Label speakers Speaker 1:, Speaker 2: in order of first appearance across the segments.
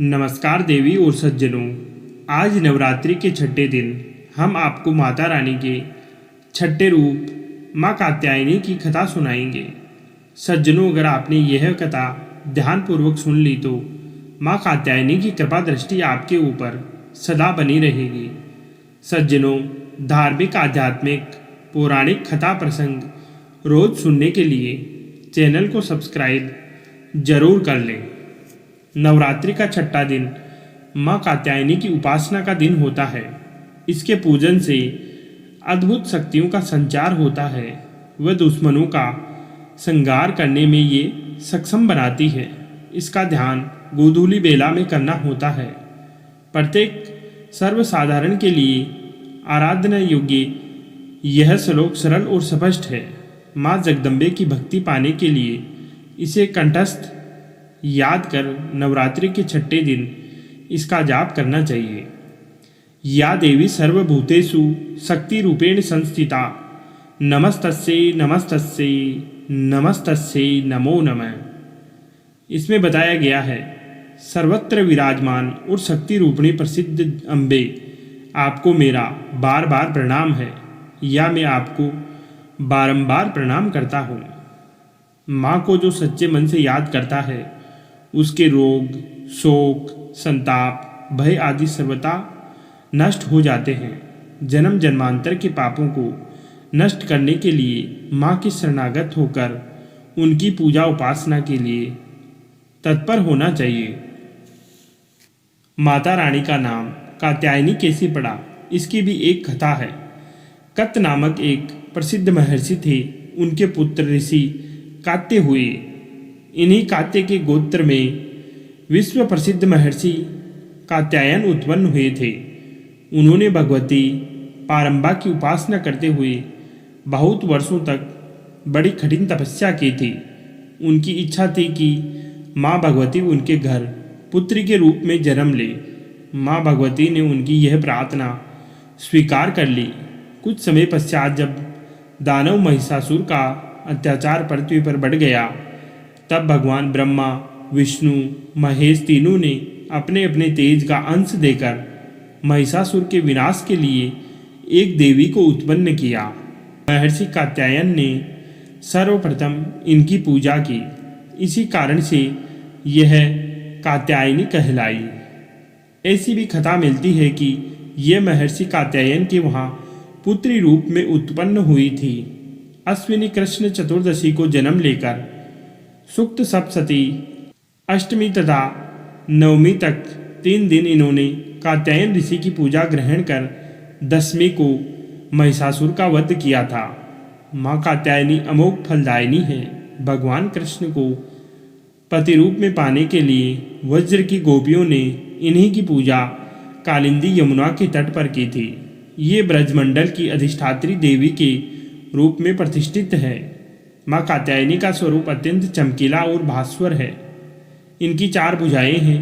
Speaker 1: नमस्कार देवी और सज्जनों, आज नवरात्रि के छठे दिन हम आपको माता रानी के छठे रूप माँ कात्यायनी की कथा सुनाएंगे। सज्जनों, अगर आपने यह कथा ध्यानपूर्वक सुन ली तो माँ कात्यायनी की कृपा दृष्टि आपके ऊपर सदा बनी रहेगी। सज्जनों, धार्मिक, आध्यात्मिक, पौराणिक कथा प्रसंग रोज सुनने के लिए चैनल को सब्सक्राइब जरूर कर लें। नवरात्रि का छठा दिन माँ कात्यायनी की उपासना का दिन होता है। इसके पूजन से अद्भुत शक्तियों का संचार होता है। वह दुश्मनों का संहार करने में ये सक्षम बनाती है। इसका ध्यान गोधूली बेला में करना होता है। प्रत्येक सर्वसाधारण के लिए आराधना योग्य यह श्लोक सरल और स्पष्ट है। माँ जगदम्बे की भक्ति पाने के लिए इसे कंठस्थ याद कर नवरात्रि के छठे दिन इसका जाप करना चाहिए। या देवी सर्वभूतेषु शक्ति रूपेण संस्थिता नमस्तस्यै नमस्तस्यै नमस्तस्यै नमो नमः। इसमें बताया गया है, सर्वत्र विराजमान और शक्ति रूपिणी प्रसिद्ध अम्बे, आपको मेरा बार बार प्रणाम है, या मैं आपको बारंबार प्रणाम करता हूँ। माँ को जो सच्चे मन से याद करता है उसके रोग, शोक, संताप, भय आदि सर्वथा नष्ट हो जाते हैं। जन्म जन्मांतर के पापों को नष्ट करने के लिए माँ के शरणागत होकर उनकी पूजा उपासना के लिए तत्पर होना चाहिए। माता रानी का नाम कात्यायनी कैसे पड़ा, इसकी भी एक कथा है। कत नामक एक प्रसिद्ध महर्षि थे। उनके पुत्र ऋषि कात्य हुए। इन्हीं कात्य के गोत्र में विश्व प्रसिद्ध महर्षि कात्यायन उत्पन्न हुए थे। उन्होंने भगवती पारंबा की उपासना करते हुए बहुत वर्षों तक बड़ी कठिन तपस्या की थी। उनकी इच्छा थी कि माँ भगवती उनके घर पुत्री के रूप में जन्म ले। माँ भगवती ने उनकी यह प्रार्थना स्वीकार कर ली। कुछ समय पश्चात जब दानव महिषासुर का अत्याचार पृथ्वी पर बढ़ गया, तब भगवान ब्रह्मा, विष्णु, महेश तीनों ने अपने अपने तेज का अंश देकर महिषासुर के विनाश के लिए एक देवी को उत्पन्न किया। महर्षि कात्यायन ने सर्वप्रथम इनकी पूजा की। इसी कारण से यह कात्यायनी कहलाई। ऐसी भी कथा मिलती है कि यह महर्षि कात्यायन के वहाँ पुत्री रूप में उत्पन्न हुई थी। अश्विनी कृष्ण चतुर्दशी को जन्म लेकर सुक्त सप्तमी, अष्टमी तथा नवमी तक 3 दिन इन्होंने कात्यायन ऋषि की पूजा ग्रहण कर दसवीं को महिषासुर का वध किया था। माँ कात्यायनी अमोघ फलदायिनी है। भगवान कृष्ण को पति रूप में पाने के लिए वज्र की गोपियों ने इन्हीं की पूजा कालिंदी यमुना के तट पर की थी। ये ब्रजमंडल की अधिष्ठात्री देवी के रूप में प्रतिष्ठित है। माँ कात्यायनी का स्वरूप अत्यंत चमकीला और भास्वर है। इनकी 4 भुजाएं हैं।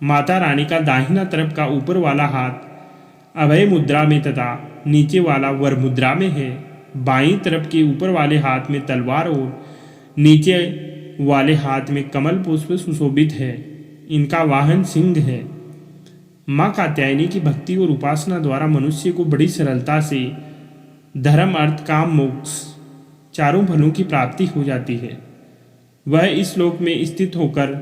Speaker 1: माता रानी का दाहिना तरफ का ऊपर वाला हाथ अभय मुद्रा में तथा नीचे वाला वर मुद्रा में है। बाईं तरफ के ऊपर वाले हाथ में तलवार और नीचे वाले हाथ में कमल पुष्प सुशोभित है। इनका वाहन सिंह है। माँ कात्यायनी की भक्ति और उपासना द्वारा मनुष्य को बड़ी सरलता से धर्म, अर्थ, काम, मोक्ष चारों फलों की प्राप्ति हो जाती है। वह इस लोक में स्थित होकर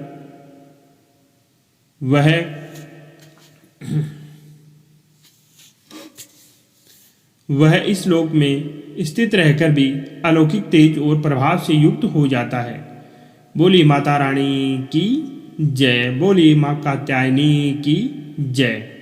Speaker 1: वह इस लोक में स्थित रहकर भी अलौकिक तेज और प्रभाव से युक्त हो जाता है। बोली माता रानी की जय। बोली माँ कात्यायनी की जय।